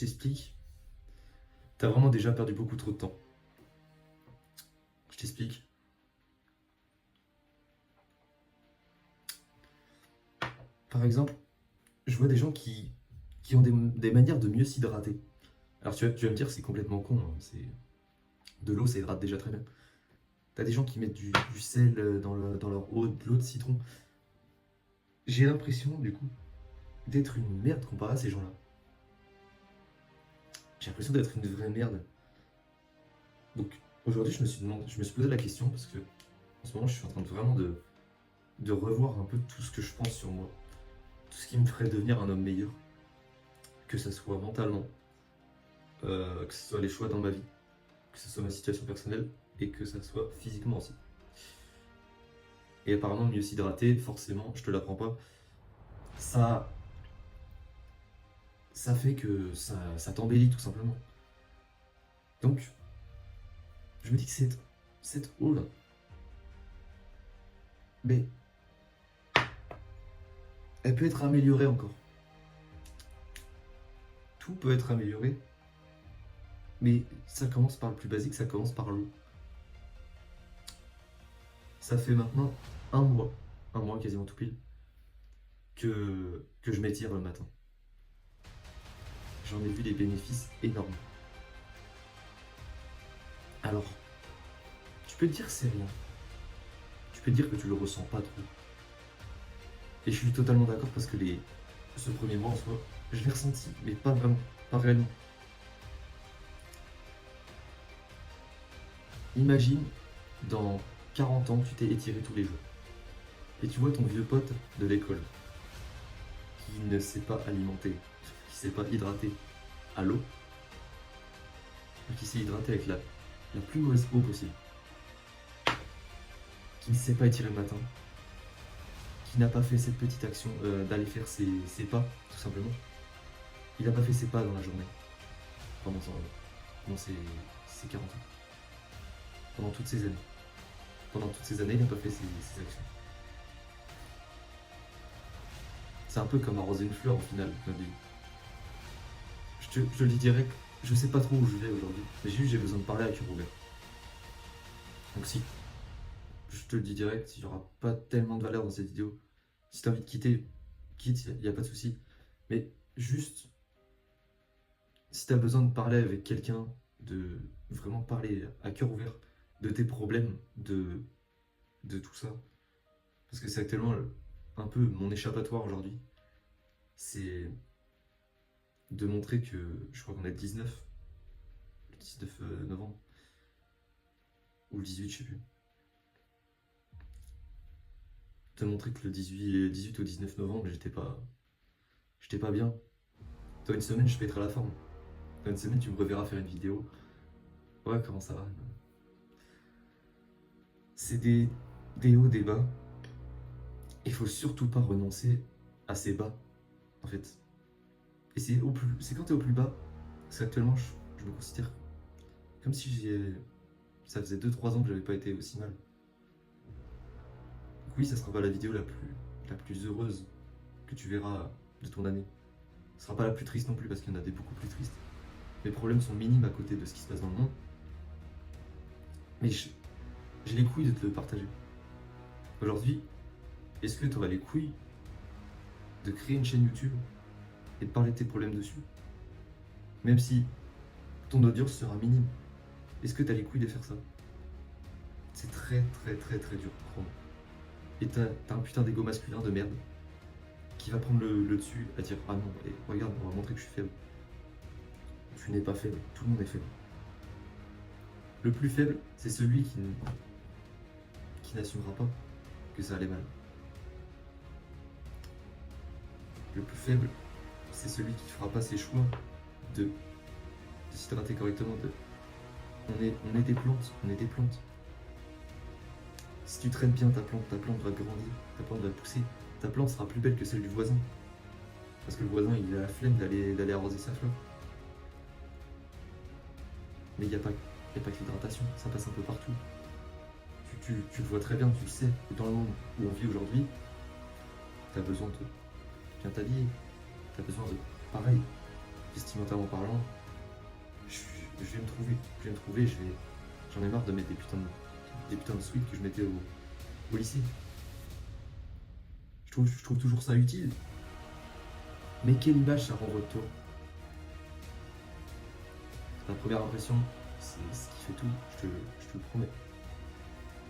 t'explique. T'as vraiment déjà perdu beaucoup trop de temps. Je t'explique. Par exemple, je vois des gens qui ont des manières de mieux s'hydrater. Alors tu vas me dire, c'est complètement con, hein, de l'eau, ça hydrate déjà très bien. T'as des gens qui mettent du sel dans leur eau, de l'eau de citron. J'ai l'impression, du coup, d'être une merde comparé à ces gens-là. J'ai l'impression d'être une vraie merde. Donc aujourd'hui, je me suis posé la question parce que en ce moment, je suis en train de revoir un peu tout ce que je pense sur moi, tout ce qui me ferait devenir un homme meilleur, que ce soit mentalement, que ce soit les choix dans ma vie, que ce soit ma situation personnelle et que ce soit physiquement aussi. Et apparemment, mieux s'hydrater, forcément, je te l'apprends pas, ça, ça fait que ça t'embellit tout simplement. Donc, je me dis que cette eau-là, mais elle peut être améliorée encore. Tout peut être amélioré, mais ça commence par le plus basique, ça commence par l'eau. Ça fait maintenant un mois quasiment tout pile, que je m'étire le matin. J'en ai vu des bénéfices énormes. Alors, tu peux te dire que c'est rien. Tu peux te dire que tu le ressens pas trop. Et je suis totalement d'accord parce que ce premier mois en soi, je l'ai ressenti, mais pas vraiment, pas réellement. Imagine, dans 40 ans, tu t'es étiré tous les jours. Et tu vois ton vieux pote de l'école, qui ne s'est pas alimenté, qui ne s'est pas hydraté à l'eau, et qui s'est hydraté avec la plus mauvaise eau possible, qui ne s'est pas étiré le matin, qui n'a pas fait cette petite action d'aller faire ses pas, tout simplement. Il n'a pas fait ses pas dans la journée, pendant ses 40 ans, pendant toutes ces années. Pendant toutes ces années, il n'a pas fait ses actions. C'est un peu comme arroser une fleur au final, d'un début. Je le dis direct, je sais pas trop où je vais aujourd'hui, mais j'ai besoin de parler à cœur ouvert. Donc si, je te le dis direct, il n'y aura pas tellement de valeur dans cette vidéo. Si tu as envie de quitter, quitte, il n'y a pas de souci. Mais juste, si tu as besoin de parler avec quelqu'un, de vraiment parler à cœur ouvert de tes problèmes, de tout ça, parce que c'est actuellement un peu mon échappatoire aujourd'hui, c'est de montrer que, je crois qu'on est le 19 novembre, ou le 18, je sais plus, de montrer que le 18 au 19 novembre, j'étais pas bien. Dans une semaine, je vais être à la forme. Dans une semaine, tu me reverras faire une vidéo. Ouais, comment ça va? C'est des hauts, des bas. Il faut surtout pas renoncer à ces bas, en fait. Et c'est quand t'es au plus bas, parce qu'actuellement, je me considère comme si ça faisait 2 3 ans que j'avais pas été aussi mal. Donc oui, ça sera pas la vidéo la plus heureuse que tu verras de ton année. Ce sera pas la plus triste non plus, parce qu'il y en a des beaucoup plus tristes. Mes problèmes sont minimes à côté de ce qui se passe dans le monde. Mais j'ai les couilles de te le partager. Aujourd'hui, est-ce que tu aurais les couilles de créer une chaîne YouTube et de parler de tes problèmes dessus? Même si ton audience sera minime. Est-ce que tu as les couilles de faire ça? C'est très très très très dur, crois-moi. Et t'as un putain d'ego masculin de merde qui va prendre le dessus à dire ah non, et regarde, on va montrer que je suis faible. Tu n'es pas faible, tout le monde est faible. Le plus faible, c'est celui qui n'assumera pas que ça allait mal. Le plus faible, c'est celui qui fera pas ses choix de s'hydrater correctement. On est des plantes, on est des plantes. Si tu traînes bien ta plante va grandir, ta plante va pousser, ta plante sera plus belle que celle du voisin. Parce que le voisin, il a la flemme d'aller arroser sa fleur. Mais il n'y a pas que l'hydratation, ça passe un peu partout. Tu le vois très bien, tu le sais, dans le monde où on vit aujourd'hui, tu as besoin de bien t'habiller, tu as besoin de pareil, vestimentairement parlant, je vais me trouver. J'en ai marre de mettre des putains de sweats que je mettais au lycée. Je trouve toujours ça utile. Mais quelle image ça renvoie de toi? La première impression, c'est ce qui fait tout, je te le promets.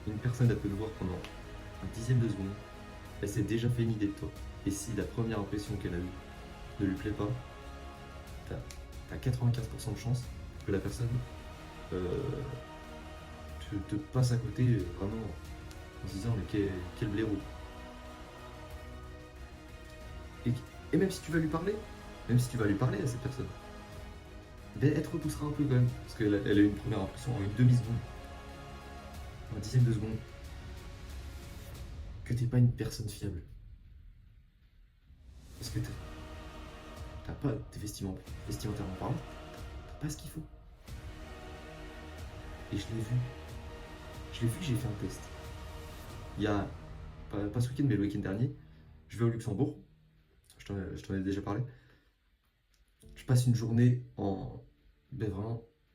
Une personne, elle peut te voir pendant un dixième de seconde, elle s'est déjà fait une idée de toi. Et si la première impression qu'elle a eue ne lui plaît pas, t'as 95% de chance que la personne te passe à côté vraiment en se disant mais quel blaireau. Et même si tu vas lui parler, à cette personne, ben, elle te repoussera un peu quand même, parce qu'elle a eu une première impression en une demi-seconde, un dixième de seconde, que t'es pas une personne fiable. Parce que t'as pas tes vestimentairement parlant, t'as pas ce qu'il faut. Et je l'ai vu, j'ai fait un test. Il y a, pas ce week-end, mais le week-end dernier, je vais au Luxembourg, je t'en ai déjà parlé. Je passe une journée vraiment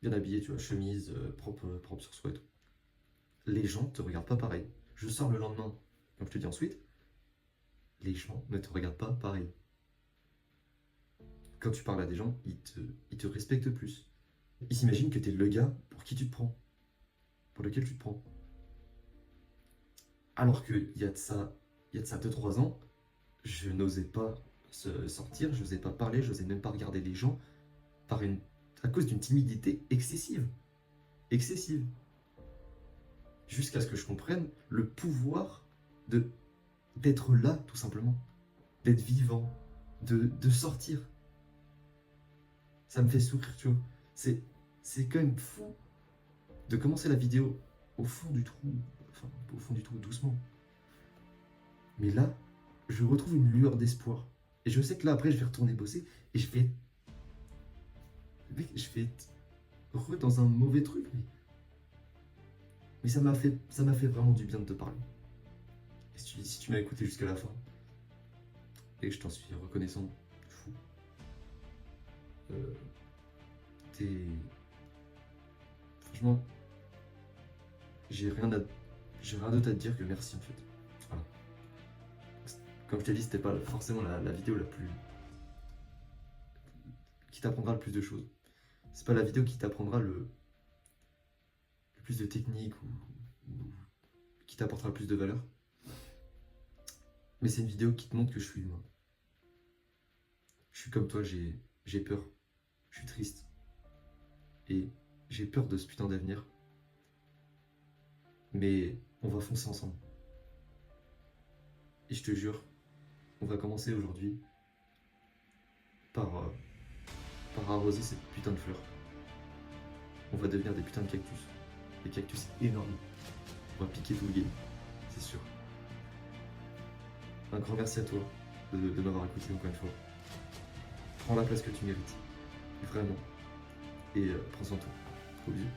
bien habillé, tu vois, chemise, propre sur soi et tout. Les gens te regardent pas pareil. Je sors le lendemain, comme je te dis ensuite, les gens ne te regardent pas pareil. Quand tu parles à des gens, ils te respectent plus. Ils s'imaginent que t'es le gars pour qui tu te prends, pour lequel tu te prends. Alors qu'il y a de ça 2-3 ans, je n'osais pas sortir, je n'osais pas parler, je n'osais même pas regarder les gens à cause d'une timidité excessive. Excessive. Jusqu'à ce que je comprenne le pouvoir d'être là, tout simplement. D'être vivant, de sortir. Ça me fait sourire, tu vois. C'est quand même fou de commencer la vidéo au fond du trou, doucement. Mais là, je retrouve une lueur d'espoir. Et je sais que là, après, je vais retourner bosser et je vais être heureux dans un mauvais truc. Mais ça m'a fait vraiment du bien de te parler. Et si tu m'as écouté jusqu'à la fin, et que je t'en suis reconnaissant, fou. Franchement, j'ai rien d'autre à te dire que merci en fait. Voilà. Comme je t'ai dit, c'était pas forcément la vidéo la plus. Qui t'apprendra le plus de choses. C'est pas la vidéo qui t'apprendra le plus de technique ou qui t'apportera le plus de valeur. Mais c'est une vidéo qui te montre que je suis humain. Je suis comme toi, j'ai peur. Je suis triste. Et j'ai peur de ce putain d'avenir. Mais on va foncer ensemble. Et je te jure, on va commencer aujourd'hui par arroser cette putain de fleurs. On va devenir des putains de cactus. Des cactus énormes. On va piquer tout le game, c'est sûr. Un grand merci à toi de m'avoir écouté encore une fois. Prends la place que tu mérites. Vraiment. Et prends soin de toi. Gros bisous.